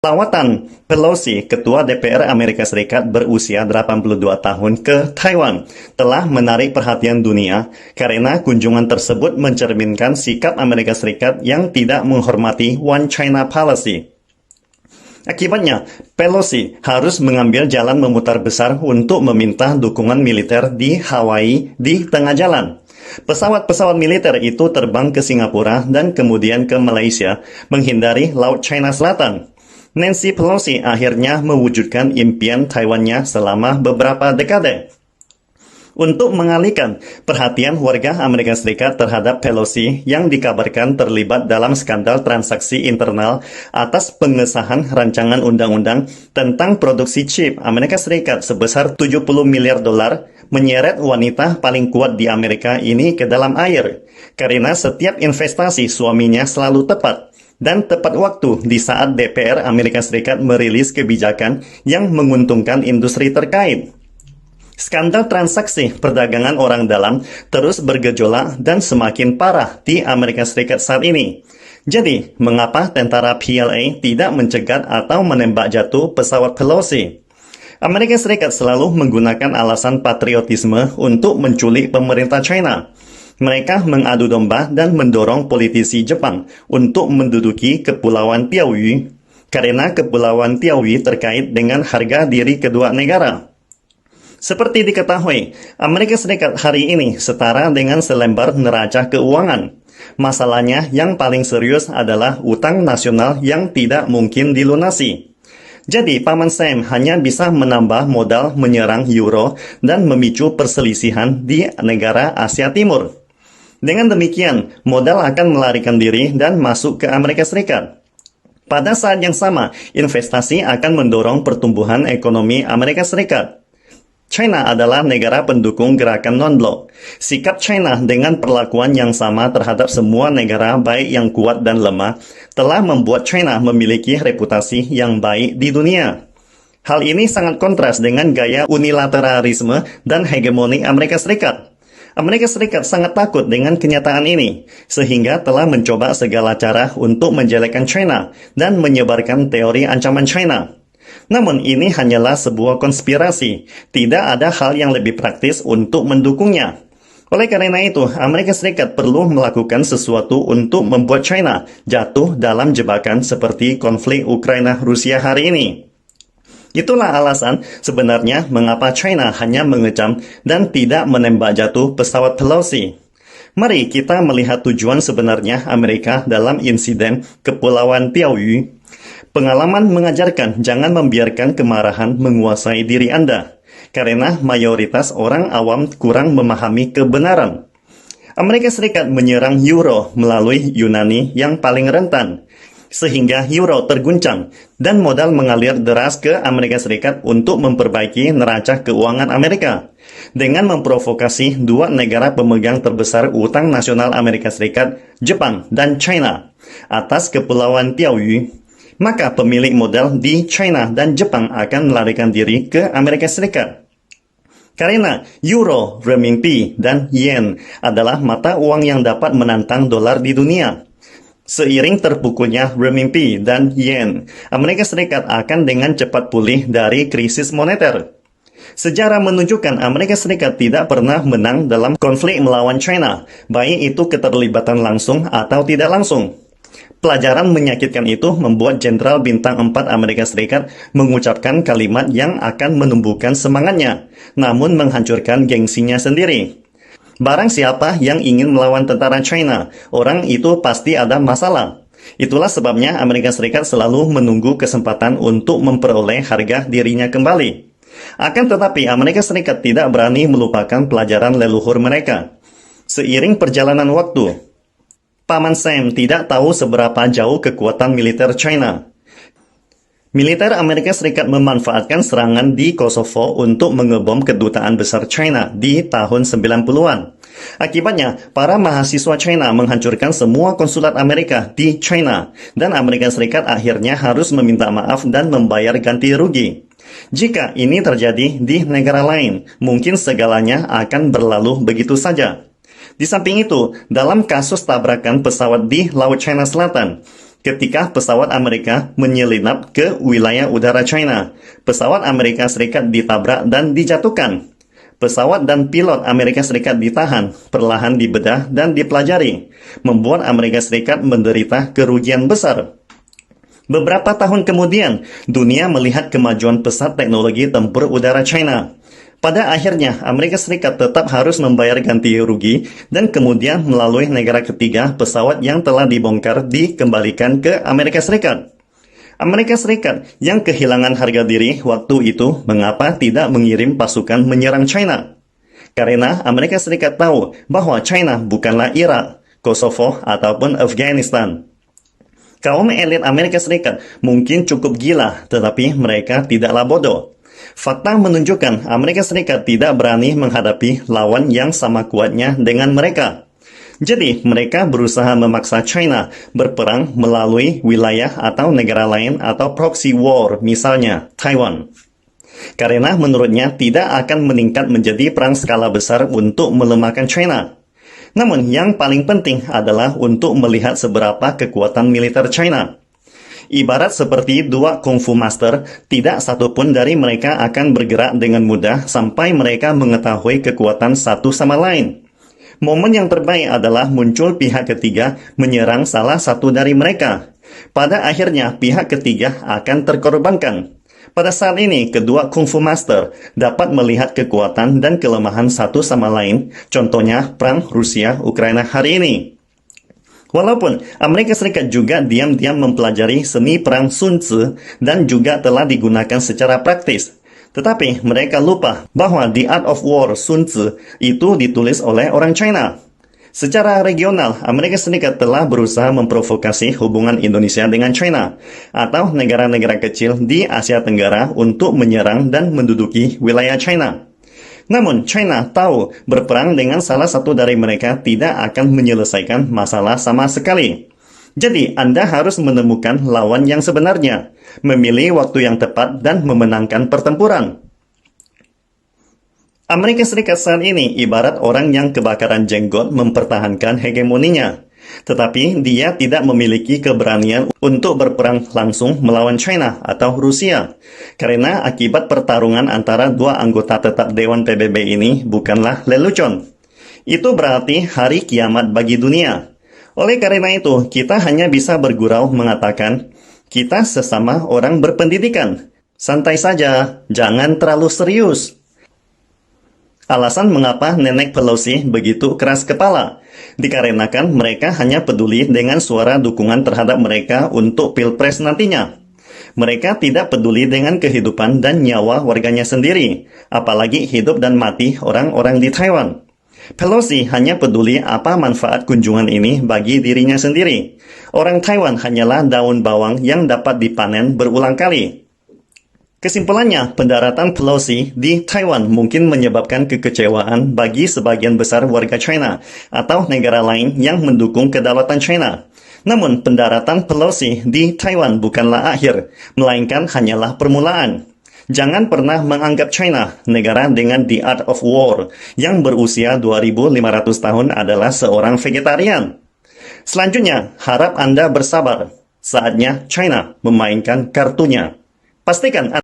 Lawatan Pelosi, Ketua DPR Amerika Serikat berusia 82 tahun ke Taiwan, telah menarik perhatian dunia karena kunjungan tersebut mencerminkan sikap Amerika Serikat yang tidak menghormati One China Policy. Akibatnya, Pelosi harus mengambil jalan memutar besar untuk meminta dukungan militer di Hawaii di tengah jalan. Pesawat-pesawat militer itu terbang ke Singapura dan kemudian ke Malaysia, menghindari Laut China Selatan. Nancy Pelosi akhirnya mewujudkan impian Taiwannya selama beberapa dekade. Untuk mengalihkan perhatian warga Amerika Serikat terhadap Pelosi yang dikabarkan terlibat dalam skandal transaksi internal atas pengesahan rancangan undang-undang tentang produksi chip Amerika Serikat sebesar 70 miliar dolar, menyeret wanita paling kuat di Amerika ini ke dalam air, karena setiap investasi suaminya selalu tepat dan tepat waktu di saat DPR Amerika Serikat merilis kebijakan yang menguntungkan industri terkait. Skandal transaksi perdagangan orang dalam terus bergejolak dan semakin parah di Amerika Serikat saat ini. Jadi, mengapa tentara PLA tidak mencegat atau menembak jatuh pesawat Pelosi? Amerika Serikat selalu menggunakan alasan patriotisme untuk menculik pemerintah China. Mereka mengadu domba dan mendorong politisi Jepang untuk menduduki Kepulauan Diaoyu, karena Kepulauan Diaoyu terkait dengan harga diri kedua negara. Seperti diketahui, Amerika Serikat hari ini setara dengan selembar neraca keuangan. Masalahnya yang paling serius adalah utang nasional yang tidak mungkin dilunasi. Jadi, Paman Sam hanya bisa menambah modal menyerang euro dan memicu perselisihan di negara Asia Timur. Dengan demikian, modal akan melarikan diri dan masuk ke Amerika Serikat. Pada saat yang sama, investasi akan mendorong pertumbuhan ekonomi Amerika Serikat. China adalah negara pendukung gerakan non-blok. Sikap China dengan perlakuan yang sama terhadap semua negara baik yang kuat dan lemah telah membuat China memiliki reputasi yang baik di dunia. Hal ini sangat kontras dengan gaya unilateralisme dan hegemoni Amerika Serikat. Amerika Serikat sangat takut dengan kenyataan ini, sehingga telah mencoba segala cara untuk menjelekkan China dan menyebarkan teori ancaman China. Namun ini hanyalah sebuah konspirasi, tidak ada hal yang lebih praktis untuk mendukungnya. Oleh karena itu, Amerika Serikat perlu melakukan sesuatu untuk membuat China jatuh dalam jebakan seperti konflik Ukraina-Rusia hari ini. Itulah alasan sebenarnya mengapa China hanya mengecam dan tidak menembak jatuh pesawat Pelosi. Mari kita melihat tujuan sebenarnya Amerika dalam insiden Kepulauan Diaoyu. Pengalaman mengajarkan jangan membiarkan kemarahan menguasai diri Anda, karena mayoritas orang awam kurang memahami kebenaran. Amerika Serikat menyerang euro melalui Yunani yang paling rentan, sehingga euro terguncang dan modal mengalir deras ke Amerika Serikat untuk memperbaiki neraca keuangan Amerika. Dengan memprovokasi dua negara pemegang terbesar utang nasional Amerika Serikat, Jepang dan China, atas Kepulauan Diaoyu, maka pemilik modal di China dan Jepang akan melarikan diri ke Amerika Serikat. Karena euro, renminbi, dan yen adalah mata uang yang dapat menantang dolar di dunia. Seiring terpukulnya renminbi dan yen, Amerika Serikat akan dengan cepat pulih dari krisis moneter. Sejarah menunjukkan Amerika Serikat tidak pernah menang dalam konflik melawan China, baik itu keterlibatan langsung atau tidak langsung. Pelajaran menyakitkan itu membuat Jenderal Bintang 4 Amerika Serikat mengucapkan kalimat yang akan menumbuhkan semangatnya, namun menghancurkan gengsinya sendiri. Barang siapa yang ingin melawan tentara China, orang itu pasti ada masalah. Itulah sebabnya Amerika Serikat selalu menunggu kesempatan untuk memperoleh harga dirinya kembali. Akan tetapi Amerika Serikat tidak berani melupakan pelajaran leluhur mereka. Seiring perjalanan waktu, Paman Sam tidak tahu seberapa jauh kekuatan militer China. Militer Amerika Serikat memanfaatkan serangan di Kosovo untuk mengebom kedutaan besar China di tahun 90-an. Akibatnya, para mahasiswa China menghancurkan semua konsulat Amerika di China, dan Amerika Serikat akhirnya harus meminta maaf dan membayar ganti rugi. Jika ini terjadi di negara lain, mungkin segalanya akan berlalu begitu saja. Di samping itu, dalam kasus tabrakan pesawat di Laut China Selatan, ketika pesawat Amerika menyelinap ke wilayah udara China. Pesawat Amerika Serikat ditabrak dan dijatuhkan. Pesawat dan pilot Amerika Serikat ditahan, perlahan dibedah dan dipelajari, membuat Amerika Serikat menderita kerugian besar. Beberapa tahun kemudian, dunia melihat kemajuan pesat teknologi tempur udara China. Pada akhirnya, Amerika Serikat tetap harus membayar ganti rugi dan kemudian melalui negara ketiga pesawat yang telah dibongkar dikembalikan ke Amerika Serikat. Amerika Serikat yang kehilangan harga diri waktu itu mengapa tidak mengirim pasukan menyerang China? Karena Amerika Serikat tahu bahwa China bukanlah Irak, Kosovo, ataupun Afghanistan. Kaum elit Amerika Serikat mungkin cukup gila, tetapi mereka tidaklah bodoh. Fakta menunjukkan Amerika Serikat tidak berani menghadapi lawan yang sama kuatnya dengan mereka. Jadi, mereka berusaha memaksa China berperang melalui wilayah atau negara lain atau proxy war, misalnya Taiwan. Karena menurutnya tidak akan meningkat menjadi perang skala besar untuk melemahkan China. Namun, yang paling penting adalah untuk melihat seberapa kekuatan militer China. Ibarat seperti dua kungfu master, tidak satupun dari mereka akan bergerak dengan mudah sampai mereka mengetahui kekuatan satu sama lain. Momen yang terbaik adalah muncul pihak ketiga menyerang salah satu dari mereka. Pada akhirnya, pihak ketiga akan terkorbankan. Pada saat ini, kedua kungfu master dapat melihat kekuatan dan kelemahan satu sama lain, contohnya perang Rusia-Ukraina hari ini. Walaupun Amerika Serikat juga diam-diam mempelajari seni perang Sun Tzu dan juga telah digunakan secara praktis, tetapi mereka lupa bahwa The Art of War Sun Tzu itu ditulis oleh orang China. Secara regional, Amerika Serikat telah berusaha memprovokasi hubungan Indonesia dengan China atau negara-negara kecil di Asia Tenggara untuk menyerang dan menduduki wilayah China. Namun, China tahu berperang dengan salah satu dari mereka tidak akan menyelesaikan masalah sama sekali. Jadi, Anda harus menemukan lawan yang sebenarnya, memilih waktu yang tepat dan memenangkan pertempuran. Amerika Serikat saat ini ibarat orang yang kebakaran jenggot mempertahankan hegemoninya. Tetapi dia tidak memiliki keberanian untuk berperang langsung melawan China atau Rusia. Karena akibat pertarungan antara dua anggota tetap Dewan PBB ini bukanlah lelucon. Itu berarti hari kiamat bagi dunia. Oleh karena itu, kita hanya bisa bergurau mengatakan, kita sesama orang berpendidikan. Santai saja, jangan terlalu serius. Alasan mengapa Nenek Pelosi begitu keras kepala, dikarenakan mereka hanya peduli dengan suara dukungan terhadap mereka untuk pilpres nantinya. Mereka tidak peduli dengan kehidupan dan nyawa warganya sendiri, apalagi hidup dan mati orang-orang di Taiwan. Pelosi hanya peduli apa manfaat kunjungan ini bagi dirinya sendiri. Orang Taiwan hanyalah daun bawang yang dapat dipanen berulang kali. Kesimpulannya, pendaratan Pelosi di Taiwan mungkin menyebabkan kekecewaan bagi sebagian besar warga China atau negara lain yang mendukung kedaulatan China. Namun, pendaratan Pelosi di Taiwan bukanlah akhir, melainkan hanyalah permulaan. Jangan pernah menganggap China, negara dengan The Art of War, yang berusia 2.500 tahun adalah seorang vegetarian. Selanjutnya, harap Anda bersabar. Saatnya China memainkan kartunya. Pastikan